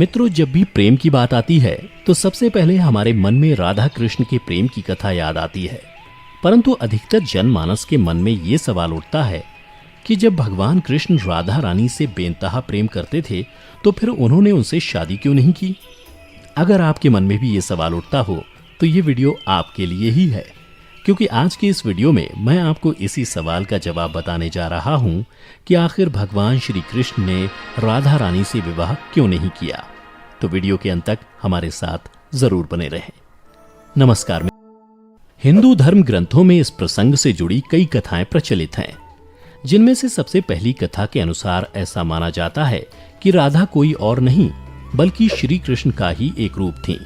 मित्रों, जब भी प्रेम की बात आती है तो सबसे पहले हमारे मन में राधा कृष्ण के प्रेम की कथा याद आती है। परंतु अधिकतर जनमानस के मन में ये सवाल उठता है कि जब भगवान कृष्ण राधा रानी से बेनतहा प्रेम करते थे तो फिर उन्होंने उनसे शादी क्यों नहीं की। अगर आपके मन में भी ये सवाल उठता हो तो ये वीडियो आपके लिए ही है, क्योंकि आज के इस वीडियो में मैं आपको इसी सवाल का जवाब बताने जा रहा हूं कि आखिर भगवान श्री कृष्ण ने राधा रानी से विवाह क्यों नहीं किया। तो वीडियो के अंत तक हमारे साथ जरूर बने रहें। नमस्कार। हिंदू धर्म ग्रंथों में इस प्रसंग से जुड़ी कई कथाएं प्रचलित हैं, जिनमें से सबसे पहली कथा के अनुसार ऐसा माना जाता है कि राधा कोई और नहीं बल्कि श्री कृष्ण का ही एक रूप थी।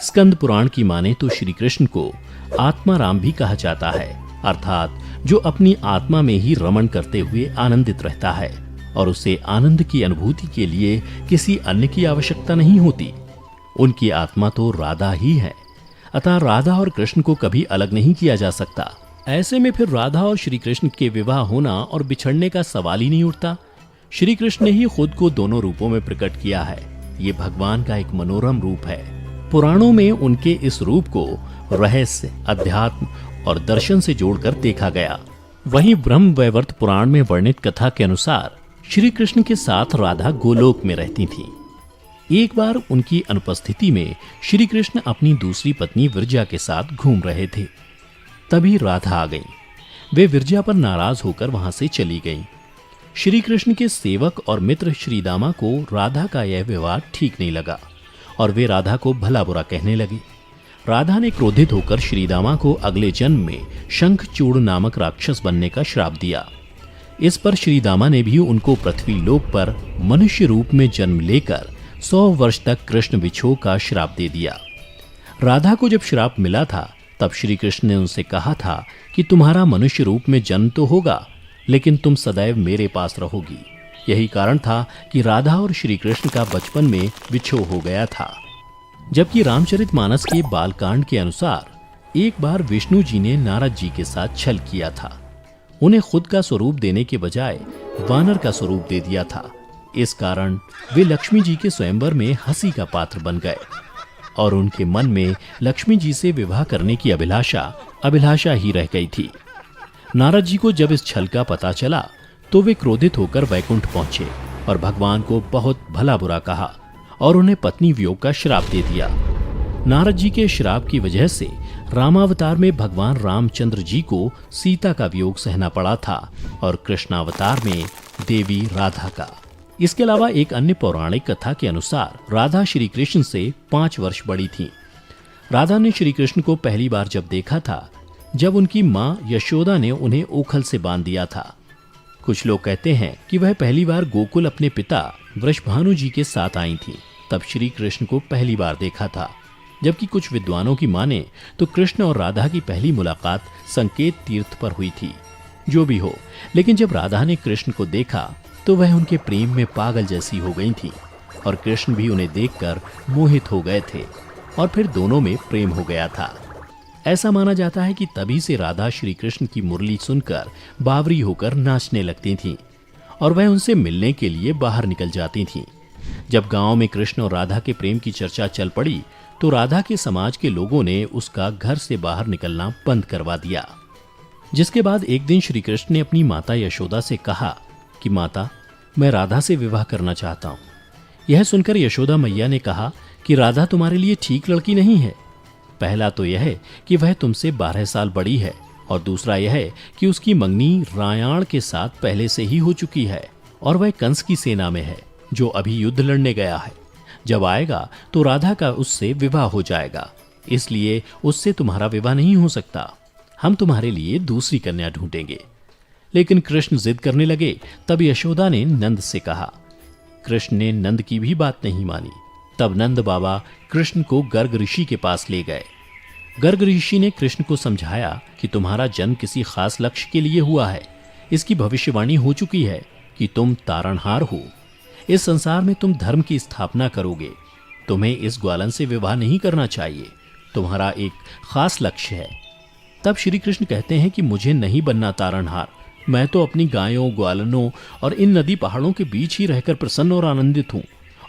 स्कंद पुराण की माने तो श्री कृष्ण को आत्मा राम भी कहा जाता है, अर्थात जो अपनी आत्मा में ही रमण करते हुए आनंदित रहता है और उसे आनंद की अनुभूति के लिए किसी अन्य की आवश्यकता नहीं होती। उनकी आत्मा तो राधा ही है, अतः राधा और कृष्ण को कभी अलग नहीं किया जा सकता। ऐसे में फिर राधा और श्री कृष्ण के विवाह होना और बिछड़ने का सवाल ही नहीं उठता। श्री कृष्ण ने ही खुद को दोनों रूपों में प्रकट किया है। ये भगवान का एक मनोरम रूप है। पुराणों में उनके इस रूप को रहस्य, अध्यात्म और दर्शन से जोड़कर देखा गया। वहीं ब्रह्म वैवर्त पुराण में वर्णित कथा के अनुसार श्री कृष्ण के साथ राधा गोलोक में रहती थीं। एक बार उनकी अनुपस्थिति में श्री कृष्ण अपनी दूसरी पत्नी विरजा के साथ घूम रहे थे। तभी राधा आ गई। वे विरजा पर नाराज होकर वहां से चली गईं। श्री कृष्ण के सेवक और मित्र श्रीदामा को राधा का यह व्यवहार ठीक नहीं लगा और वे राधा को भला बुरा कहने लगे। राधा ने क्रोधित होकर श्रीदामा को अगले जन्म में शंखचूड़ नामक राक्षस बनने का श्राप दिया। इस पर श्रीदामा ने भी उनको पृथ्वी लोक पर मनुष्य रूप में जन्म लेकर 100 वर्ष तक कृष्ण विछोह का श्राप दे दिया। राधा को जब श्राप मिला था तब श्री कृष्ण ने उनसे कहा था कि तुम्हारा मनुष्य रूप में जन्म तो होगा, लेकिन तुम सदैव मेरे पास रहोगी। यही कारण था कि राधा और श्री कृष्ण का बचपन में विछोह हो गया था। जबकि रामचरितमानस के बालकांड के अनुसार एक बार विष्णु जी ने नारद जी के साथ छल किया था। उन्हें खुद का स्वरूप देने के बजाय वानर का स्वरूप दे दिया था। इस कारण वे लक्ष्मी जी के स्वयंवर में हंसी का पात्र बन गए और उनके मन में लक्ष्मी जी से विवाह करने की अभिलाषा ही रह गई थी। नारद जी को जब इस छल का पता चला तो वे क्रोधित होकर वैकुंठ पहुंचे और भगवान को बहुत भला बुरा कहा और उन्हें पत्नी वियोग का श्राप दे दिया। नारद जी के श्राप की वजह से रामावतार में भगवान रामचंद्र जी को सीता का वियोग सहना पड़ा था और कृष्णावतार में देवी राधा का। इसके अलावा एक अन्य पौराणिक कथा के अनुसार राधा श्री कृष्ण से 5 वर्ष बड़ी थी। राधा ने श्री कृष्ण को पहली बार जब देखा था जब उनकी माँ यशोदा ने उन्हें ओखल से बांध दिया था। कुछ लोग कहते हैं कि वह पहली बार गोकुल अपने पिता वृषभानु जी के साथ आई थी, तब श्री कृष्ण को पहली बार देखा था। जबकि कुछ विद्वानों की माने तो कृष्ण और राधा की पहली मुलाकात संकेत तीर्थ पर हुई थी। जो भी हो, लेकिन जब राधा ने कृष्ण को देखा तो वह उनके प्रेम में पागल जैसी हो गई थी और कृष्ण भी उन्हें देखकर मोहित हो गए थे और फिर दोनों में प्रेम हो गया था। ऐसा माना जाता है कि तभी से राधा श्री कृष्ण की मुरली सुनकर बावरी होकर नाचने लगती थीं और वह उनसे मिलने के लिए बाहर निकल जाती थीं। जब गांव में कृष्ण और राधा के प्रेम की चर्चा चल पड़ी तो राधा के समाज के लोगों ने उसका घर से बाहर निकलना बंद करवा दिया। जिसके बाद एक दिन श्री कृष्ण ने अपनी माता यशोदा से कहा कि माता, मैं राधा से विवाह करना चाहता हूँ। यह सुनकर यशोदा मैया ने कहा कि राधा तुम्हारे लिए ठीक लड़की नहीं है। पहला तो यह है कि वह तुमसे 12 साल बड़ी है और दूसरा यह है कि उसकी मंगनी रायाण के साथ पहले से ही हो चुकी है और वह कंस की सेना में है जो अभी युद्ध लड़ने गया है। जब आएगा तो राधा का उससे विवाह हो जाएगा, इसलिए उससे तुम्हारा विवाह नहीं हो सकता। हम तुम्हारे लिए दूसरी कन्या ढूंढेंगे। लेकिन कृष्ण जिद करने लगे। तब यशोदा ने नंद से कहा। कृष्ण ने नंद की भी बात नहीं मानी। तब नंद बाबा कृष्ण को गर्ग ऋषि के पास ले गए। गर्ग ऋषि ने कृष्ण को समझाया कि तुम्हारा जन्म किसी खास लक्ष्य के लिए हुआ है। इसकी भविष्यवाणी हो चुकी है कि तुम तारणहार हो। इस संसार में तुम धर्म की स्थापना करोगे। तुम्हें इस ग्वालन से विवाह नहीं करना चाहिए। तुम्हारा एक खास लक्ष्य है। तब श्री कृष्ण कहते हैं कि मुझे नहीं बनना तारणहार। मैं तो अपनी गायों, ग्वालनों और इन नदी पहाड़ों के बीच ही रहकर प्रसन्न और आनंदित हूँ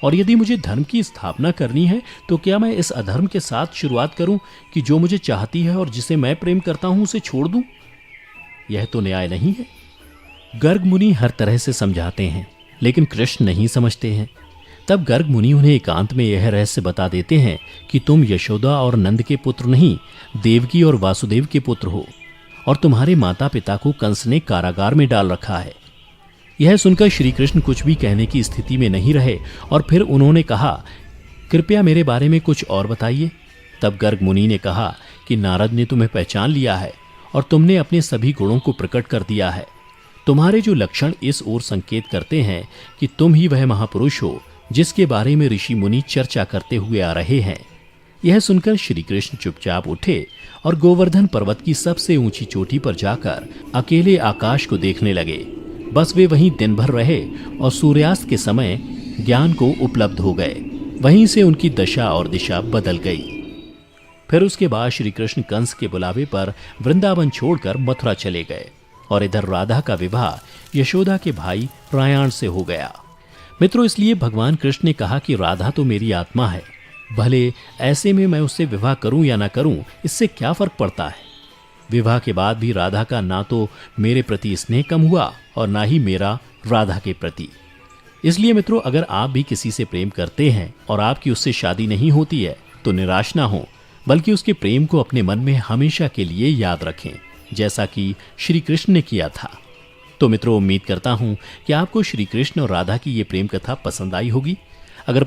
और यदि मुझे धर्म की स्थापना करनी है तो क्या मैं इस अधर्म के साथ शुरुआत करूं कि जो मुझे चाहती है और जिसे मैं प्रेम करता हूं उसे छोड़ दूं? यह तो न्याय नहीं है। गर्ग मुनि हर तरह से समझाते हैं, लेकिन कृष्ण नहीं समझते हैं। तब गर्ग मुनि उन्हें एकांत में यह रहस्य बता देते हैं कि तुम यशोदा और नंद के पुत्र नहीं, देवकी और वासुदेव के पुत्र हो, और तुम्हारे माता पिता को कंस ने कारागार में डाल रखा है। यह सुनकर श्री कृष्ण कुछ भी कहने की स्थिति में नहीं रहे और फिर उन्होंने कहा, कृपया मेरे बारे में कुछ और बताइए। तब गर्ग मुनि ने कहा कि नारद ने तुम्हें पहचान लिया है और तुमने अपने सभी गुणों को प्रकट कर दिया है। तुम्हारे जो लक्षण इस ओर संकेत करते हैं कि तुम ही वह महापुरुष हो जिसके बारे में ऋषि मुनि चर्चा करते हुए आ रहे हैं। यह सुनकर श्री कृष्ण चुपचाप उठे और गोवर्धन पर्वत की सबसे ऊंची चोटी पर जाकर अकेले आकाश को देखने लगे। बस वे वहीं दिन भर रहे और सूर्यास्त के समय ज्ञान को उपलब्ध हो गए। वहीं से उनकी दशा और दिशा बदल गई। फिर उसके बाद श्री कृष्ण कंस के बुलावे पर वृंदावन छोड़कर मथुरा चले गए और इधर राधा का विवाह यशोदा के भाई रायाण से हो गया। मित्रों, इसलिए भगवान कृष्ण ने कहा कि राधा तो मेरी आत्मा है, भले ऐसे में मैं उससे विवाह करूं या ना करूं, इससे क्या फर्क पड़ता है। विवाह के बाद भी राधा का ना तो मेरे प्रति स्नेह कम हुआ और ना ही मेरा राधा के प्रति। इसलिए मित्रों, अगर आप भी किसी से प्रेम करते हैं और आपकी उससे शादी नहीं होती है तो निराश ना हो, बल्कि उसके प्रेम को अपने मन में हमेशा के लिए याद रखें, जैसा कि श्री कृष्ण ने किया था। तो मित्रों, उम्मीद करता हूं कि आपको श्री कृष्ण और राधा की ये प्रेम कथा पसंद आई होगी।